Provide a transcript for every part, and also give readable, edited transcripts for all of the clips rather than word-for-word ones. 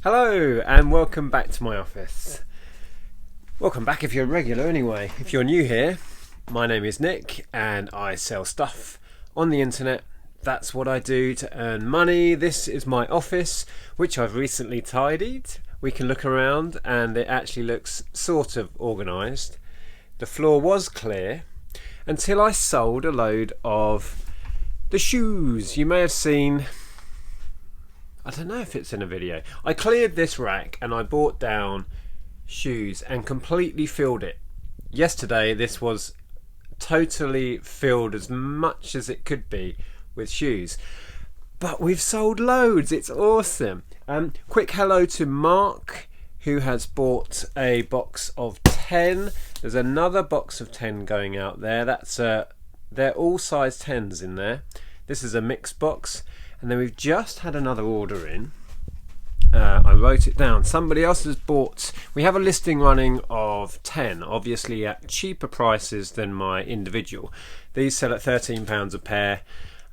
Hello and welcome back to my office. Welcome back if you're a regular anyway. If you're new here, my name is Nick and I sell stuff on the internet. That's what I do to earn money. This is my office, which I've recently tidied. We can look around and it actually looks sort of organised. The floor was clear until I sold a load of the shoes. You may have seen, I don't know if it's in a video. I cleared this rack and I brought down shoes and completely filled it. Yesterday this was totally filled as much as it could be with shoes. But we've sold loads, it's awesome. Quick hello to Mark, who has bought a box of 10. There's another box of 10 going out there. They're all size 10s in there. This is a mixed box. And then we've just had another order in. I wrote it down. Somebody else has bought. We have a listing running of 10, obviously at cheaper prices than my individual. These sell at £13 a pair,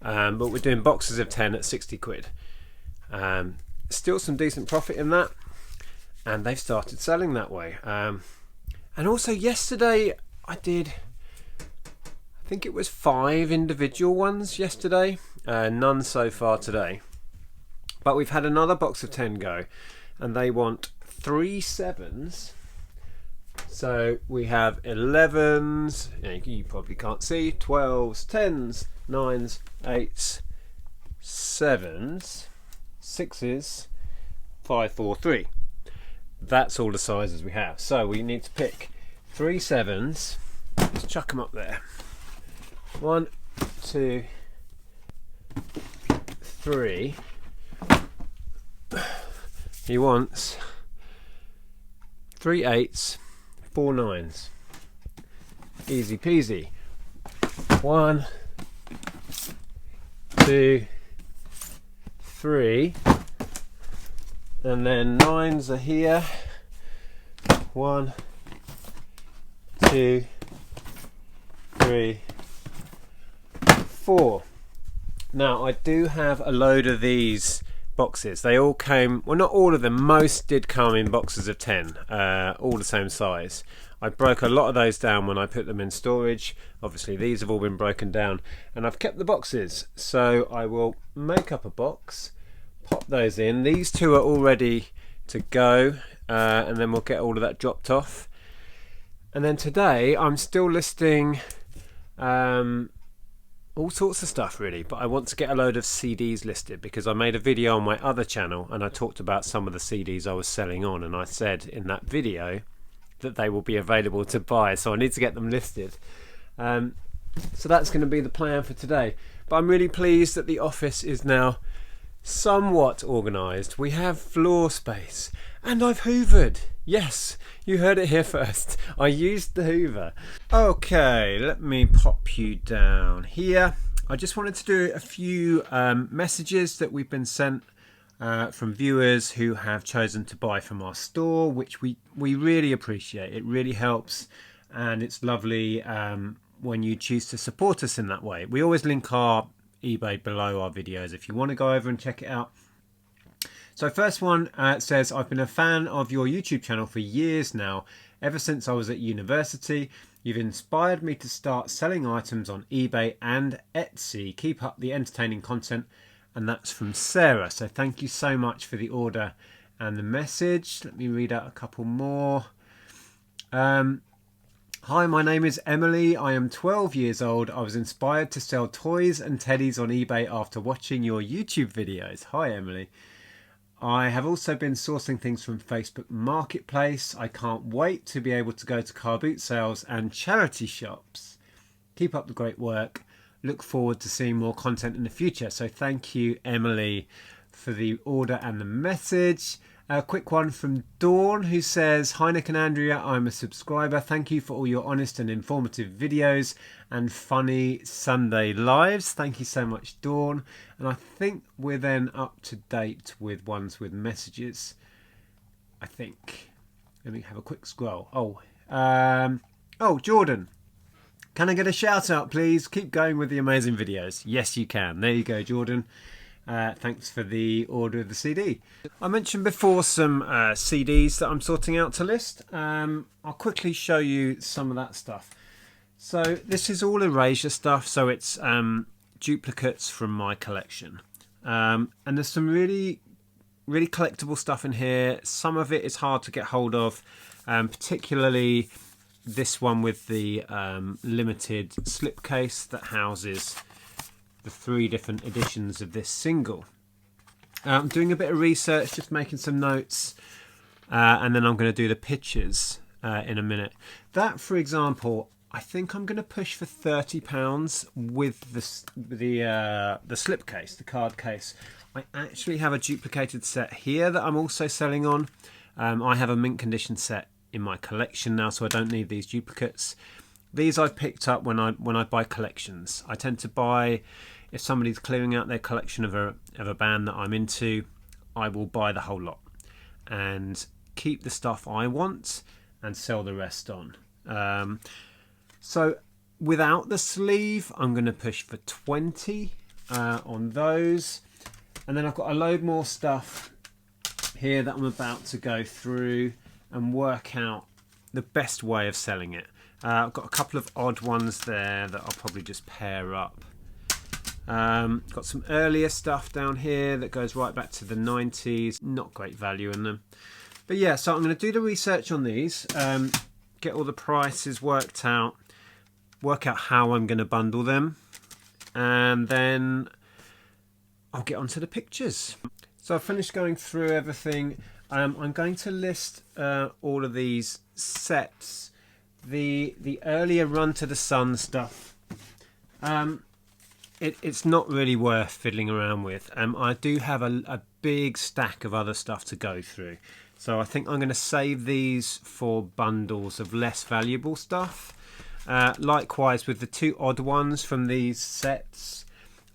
but we're doing boxes of 10 at 60 quid. Still some decent profit in that, and they've started selling that way. And also yesterday I think it was 5 individual ones yesterday. None so far today. But we've had another box of 10 go, and they want 3 7s. So we have 11s, you probably can't see, 12s, 10s, 9s, 8s, 7s, 6s, 5, 4, 3. That's all the sizes we have. So we need to pick 3 7s. Let's chuck them up there. 1, 2, 3. He wants 3 8s, 4 9s. Easy peasy. 1, 2, 3, and then 9s are here. 1, 2, 3, 4. Now I do have a load of these boxes. They all came, well not all of them, most did come in boxes of 10, all the same size. I broke a lot of those down when I put them in storage. Obviously these have all been broken down and I've kept the boxes. So I will make up a box, pop those in. These 2 are all ready to go, and then we'll get all of that dropped off. And then today I'm still listing all sorts of stuff really, but I want to get a load of CDs listed because I made a video on my other channel and I talked about some of the CDs I was selling on, and I said in that video that they will be available to buy, so I need to get them listed. So that's going to be the plan for today. But I'm really pleased that the office is now somewhat organised. We have floor space and I've hoovered. Yes, you heard it here first. I used the hoover. Okay, let me pop you down here. I just wanted to do a few messages that we've been sent from viewers who have chosen to buy from our store, which we really appreciate. It really helps, and it's lovely when you choose to support us in that way. We always link our eBay below our videos if you want to go over and check it out. So first one says, I've been a fan of your YouTube channel for years now, ever since I was at university. You've inspired me to start selling items on eBay and Etsy. Keep up the entertaining content. And that's from Sarah. So thank you so much for the order and the message. Let me read out a couple more. Hi, my name is Emily. I am 12 years old. I was inspired to sell toys and teddies on eBay after watching your YouTube videos. Hi, Emily. I have also been sourcing things from Facebook Marketplace. I can't wait to be able to go to car boot sales and charity shops. Keep up the great work. Look forward to seeing more content in the future. So thank you, Emily, for the order and the message. A quick one from Dawn, who says, Hi Nick and Andrea, I'm a subscriber. Thank you for all your honest and informative videos and funny Sunday lives. Thank you so much, Dawn. And I think we're then up to date with ones with messages. I think. Let me have a quick scroll. Oh, Jordan. Can I get a shout out, please? Keep going with the amazing videos. Yes, you can. There you go, Jordan. Thanks for the order of the CD. I mentioned before some CDs that I'm sorting out to list. I'll quickly show you some of that stuff. So this is all erasure stuff, so it's duplicates from my collection. And there's some really collectible stuff in here. Some of it is hard to get hold of, particularly this one with the limited slipcase that houses the 3 different editions of this single. I'm doing a bit of research, just making some notes, and then I'm going to do the pictures in a minute. That, for example, I think I'm going to push for £30 with the slipcase, the card case. I actually have a duplicated set here that I'm also selling on. I have a mint condition set in my collection now, so I don't need these duplicates. These I've picked up when I buy collections. I tend to buy, if somebody's clearing out their collection of a band that I'm into, I will buy the whole lot and keep the stuff I want and sell the rest on. So without the sleeve, I'm going to push for 20 on those. And then I've got a load more stuff here that I'm about to go through and work out the best way of selling it. I've got a couple of odd ones there that I'll probably just pair up. Got some earlier stuff down here that goes right back to the 90s. Not great value in them. But yeah, so I'm going to do the research on these, get all the prices worked out, work out how I'm going to bundle them, and then I'll get onto the pictures. So I've finished going through everything. I'm going to list all of these sets. The earlier Run to the Sun stuff, it's not really worth fiddling around with. I do have a big stack of other stuff to go through, so I think I'm going to save these for bundles of less valuable stuff. Likewise with the 2 odd ones from these sets,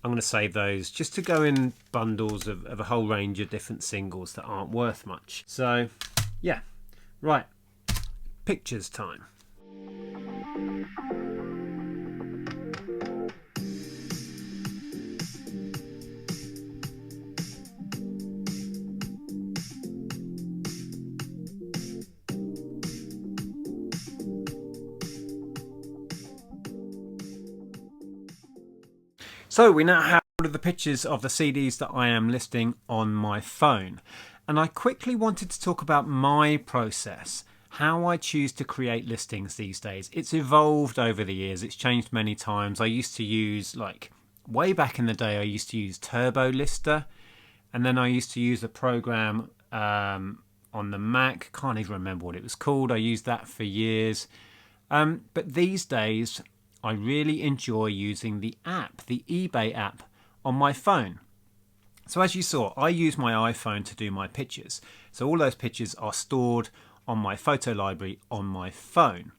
I'm going to save those just to go in bundles of a whole range of different singles that aren't worth much. So yeah, right, pictures time. So we now have all of the pictures of the CDs that I am listing on my phone. And I quickly wanted to talk about my process, how I choose to create listings these days. It's evolved over the years, it's changed many times. I used to use, like, way back in the day, I used to use Turbo Lister. And then I used to use a program on the Mac. Can't even remember what it was called. I used that for years. But these days, I really enjoy using the app, the eBay app, on my phone. So as you saw, I use my iPhone to do my pictures. So all those pictures are stored on my photo library on my phone.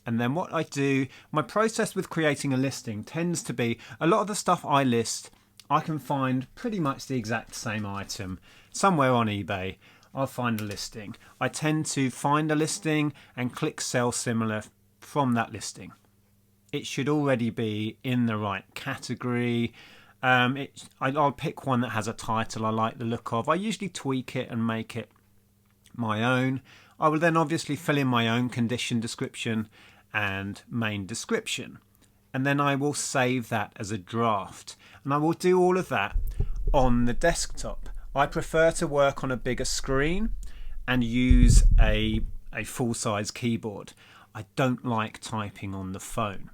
And then what I do, my process with creating a listing tends to be, a lot of the stuff I list, I can find pretty much the exact same item somewhere on eBay. I'll find a listing. I tend to find a listing and click sell similar from that listing. It should already be in the right category. I'll pick one that has a title I like the look of. I usually tweak it and make it my own. I will then obviously fill in my own condition description and main description. And then I will save that as a draft. And I will do all of that on the desktop. I prefer to work on a bigger screen and use a full-size keyboard. I don't like typing on the phone.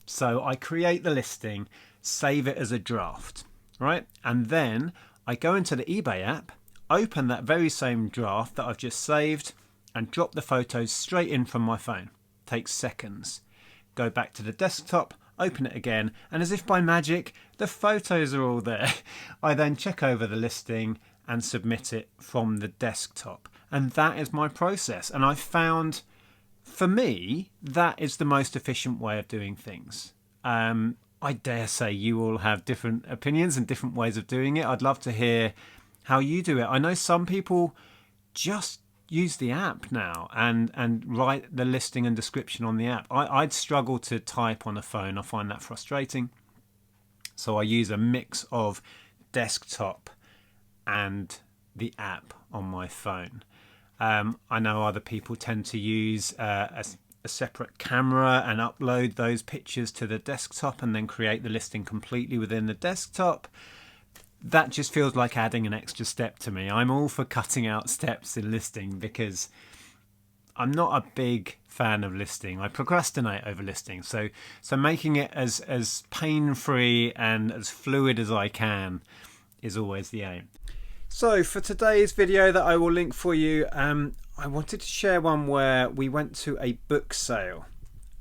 So I create the listing, save it as a draft, right? And then I go into the eBay app, open that very same draft that I've just saved, and drop the photos straight in from my phone. Takes seconds. Go back to the desktop, open it again, and as if by magic, the photos are all there. I then check over the listing and submit it from the desktop. And that is my process. And I've found, for me, that is the most efficient way of doing things. I dare say you all have different opinions and different ways of doing it. I'd love to hear how you do it. I know some people just use the app now and write the listing and description on the app. I'd struggle to type on a phone. I find that frustrating. So I use a mix of desktop and the app on my phone. I know other people tend to use a separate camera and upload those pictures to the desktop and then create the listing completely within the desktop. That just feels like adding an extra step to me. I'm all for cutting out steps in listing because I'm not a big fan of listing. I procrastinate over listing. So making it as pain-free and as fluid as I can is always the aim. So for today's video that I will link for you, I wanted to share one where we went to a book sale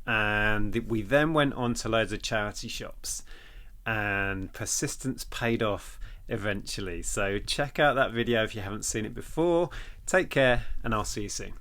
and we then went on to loads of charity shops, and persistence paid off eventually. So check out that video if you haven't seen it before. Take care, and I'll see you soon.